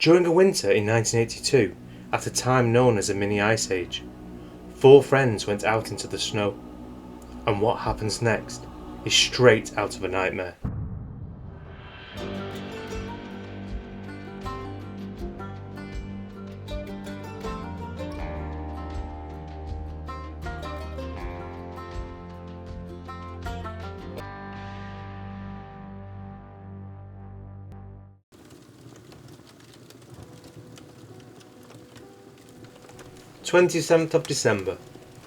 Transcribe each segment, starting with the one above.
During a winter in 1982, at a time known as a mini ice age, 4 friends went out into the snow, and what happens next is straight out of a nightmare. "27th of December,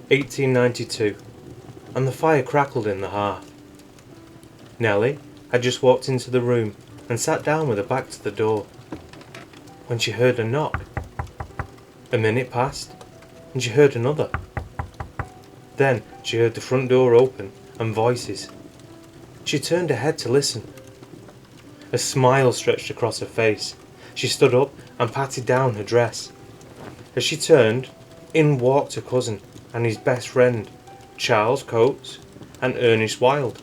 1892, and the fire crackled in the hearth. Nellie had just walked into the room and sat down with her back to the door, when she heard a knock. A minute passed, and she heard another. Then she heard the front door open and voices. She turned her head to listen. A smile stretched across her face. She stood up and patted down her dress. As she turned, in walked her cousin and his best friend, Charles Coates and Ernest Wilde.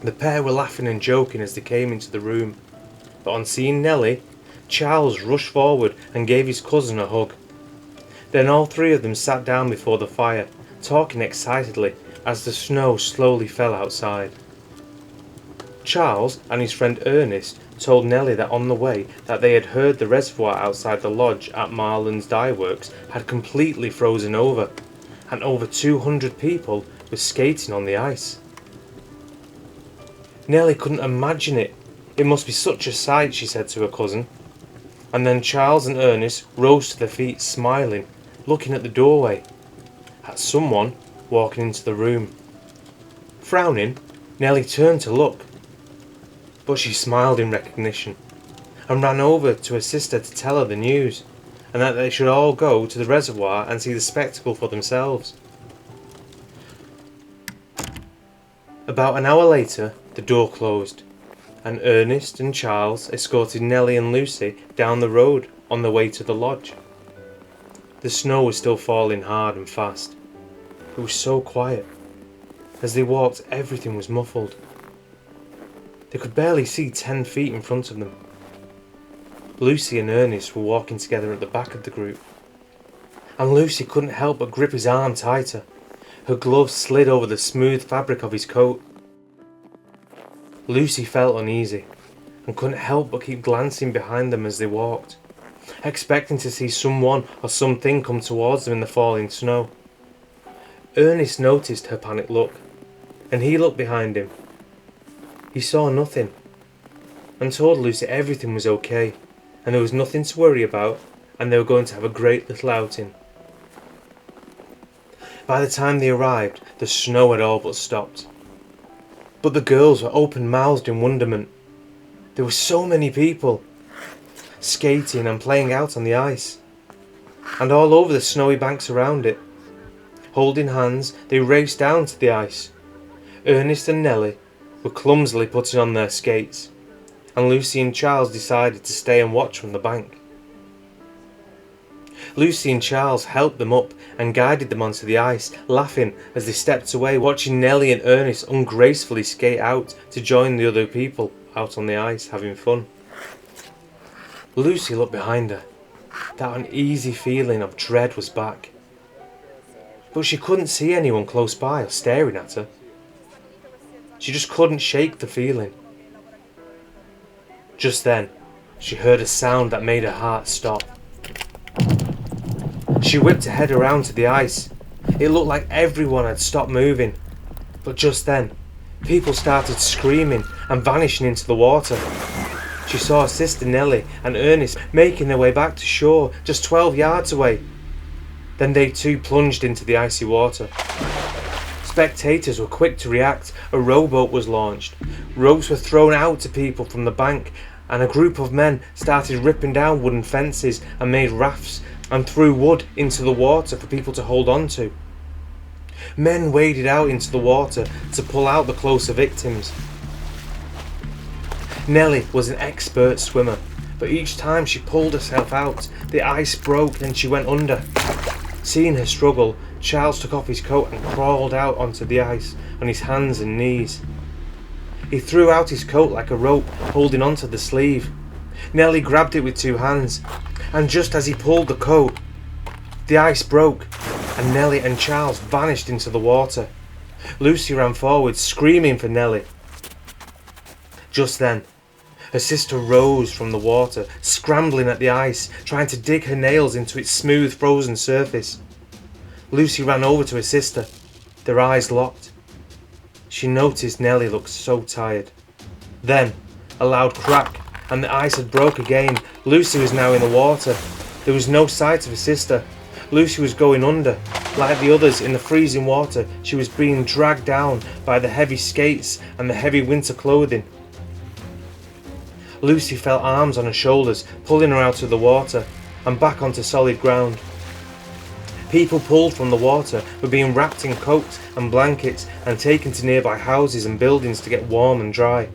The pair were laughing and joking as they came into the room, but on seeing Nellie, Charles rushed forward and gave his cousin a hug. Then all 3 of them sat down before the fire, talking excitedly as the snow slowly fell outside. Charles and his friend Ernest told Nellie that on the way that they had heard the reservoir outside the lodge at Marland Dyeworks had completely frozen over, and over 200 people were skating on the ice. Nellie couldn't imagine it. It must be such a sight, she said to her cousin. And then Charles and Ernest rose to their feet, smiling, looking at the doorway, at someone walking into the room. Frowning, Nellie turned to look, but she smiled in recognition and ran over to her sister to tell her the news, and that they should all go to the reservoir and see the spectacle for themselves. About an hour later, the door closed, and Ernest and Charles escorted Nellie and Lucy down the road on their way to the lodge. The snow was still falling hard and fast. It was so quiet. As they walked, everything was muffled. They could barely see 10 feet in front of them. Lucy and Ernest were walking together at the back of the group, and Lucy couldn't help but grip his arm tighter. Her gloves slid over the smooth fabric of his coat. Lucy felt uneasy and couldn't help but keep glancing behind them as they walked, expecting to see someone or something come towards them in the falling snow. Ernest noticed her panicked look, and he looked behind him. He saw nothing, and told Lucy everything was okay, and there was nothing to worry about, and they were going to have a great little outing. By the time they arrived, the snow had all but stopped. But the girls were open-mouthed in wonderment. There were so many people, skating and playing out on the ice, and all over the snowy banks around it. Holding hands, they raced down to the ice. Ernest and Nellie were clumsily putting on their skates, and Lucy and Charles decided to stay and watch from the bank. Lucy and Charles helped them up and guided them onto the ice, laughing as they stepped away, watching Nellie and Ernest ungracefully skate out to join the other people out on the ice having fun. Lucy looked behind her. That uneasy feeling of dread was back, but she couldn't see anyone close by or staring at her. She just couldn't shake the feeling. Just then, she heard a sound that made her heart stop. She whipped her head around to the ice. It looked like everyone had stopped moving. But just then, people started screaming and vanishing into the water. She saw her sister Nellie and Ernest making their way back to shore just 12 yards away. Then they too plunged into the icy water. Spectators were quick to react. A rowboat was launched. Ropes were thrown out to people from the bank, and a group of men started ripping down wooden fences and made rafts and threw wood into the water for people to hold on to. Men waded out into the water to pull out the closer victims. Nellie was an expert swimmer, but each time she pulled herself out, the ice broke and she went under. Seeing her struggle, Charles took off his coat and crawled out onto the ice on his hands and knees. He threw out his coat like a rope, holding onto the sleeve. Nellie grabbed it with two hands, and just as he pulled the coat, the ice broke, and Nellie and Charles vanished into the water. Lucy ran forward, screaming for Nellie. Just then, her sister rose from the water, scrambling at the ice, trying to dig her nails into its smooth, frozen surface. Lucy ran over to her sister, their eyes locked. She noticed Nellie looked so tired. Then, a loud crack, and the ice had broke again. Lucy was now in the water. There was no sight of her sister. Lucy was going under. Like the others in the freezing water, she was being dragged down by the heavy skates and the heavy winter clothing. Lucy felt arms on her shoulders, pulling her out of the water and back onto solid ground. People pulled from the water were being wrapped in coats and blankets and taken to nearby houses and buildings to get warm and dry.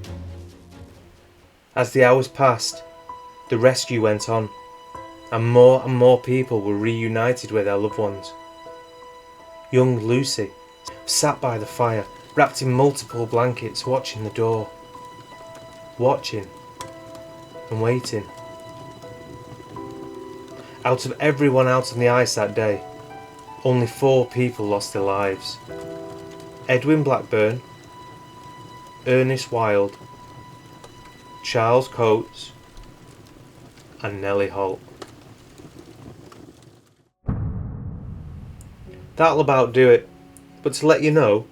As the hours passed, the rescue went on, and more people were reunited with their loved ones. Young Lucy sat by the fire, wrapped in multiple blankets, watching the door. Watching and waiting. Out of everyone out on the ice that day, only 4 people lost their lives. Edwin Blackburn, Ernest Wild, Charles Coates and Nellie Holt. That'll about do it, but to let you know,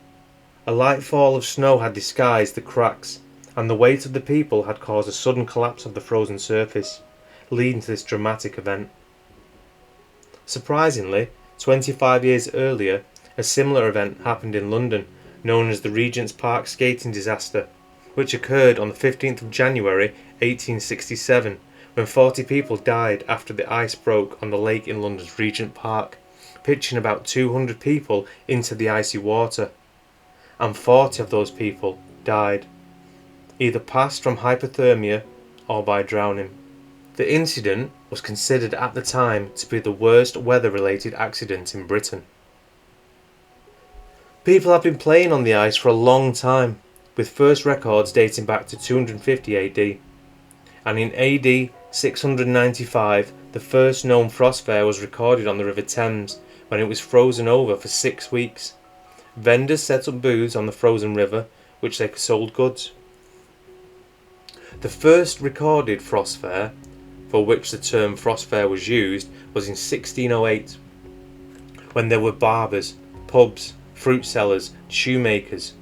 a light fall of snow had disguised the cracks, and the weight of the people had caused a sudden collapse of the frozen surface, leading to this dramatic event. Surprisingly, 25 years earlier, a similar event happened in London, known as the Regent's Park skating disaster, which occurred on the 15th of January 1867, when 40 people died after the ice broke on the lake in London's Regent Park, pitching about 200 people into the icy water, and 40 of those people died, either passed from hypothermia or by drowning. The incident was considered at the time to be the worst weather-related accident in Britain. People have been playing on the ice for a long time, with first records dating back to 250 AD, and in AD 695 the first known frost fair was recorded on the River Thames, when it was frozen over for 6 weeks. Vendors set up booths on the frozen river, which they sold goods. The first recorded frost fair, for which the term frost fair was used, was in 1608, when there were barbers, pubs, fruit sellers, shoemakers.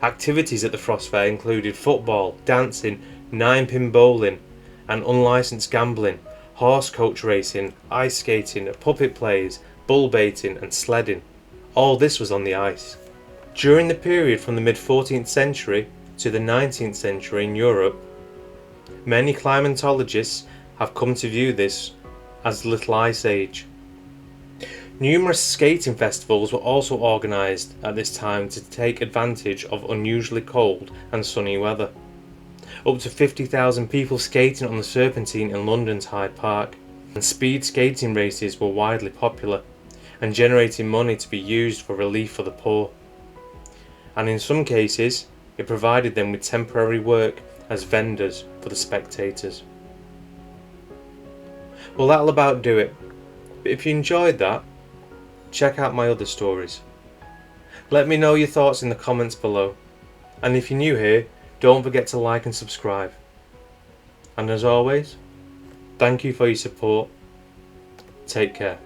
Activities at the frost fair included football, dancing, 9-pin bowling and unlicensed gambling, horse coach racing, ice skating, puppet plays, bull baiting and sledding. All this was on the ice. During the period from the mid-14th century to the 19th century in Europe, many climatologists have come to view this as the Little Ice Age. Numerous skating festivals were also organised at this time to take advantage of unusually cold and sunny weather. Up to 50,000 people skating on the Serpentine in London's Hyde Park, and speed skating races were widely popular and generating money to be used for relief for the poor. And in some cases, it provided them with temporary work as vendors for the spectators. Well, that'll about do it. But if you enjoyed that, check out my other stories. Let me know your thoughts in the comments below. And if you're new here, don't forget to like and subscribe. And as always, thank you for your support. Take care.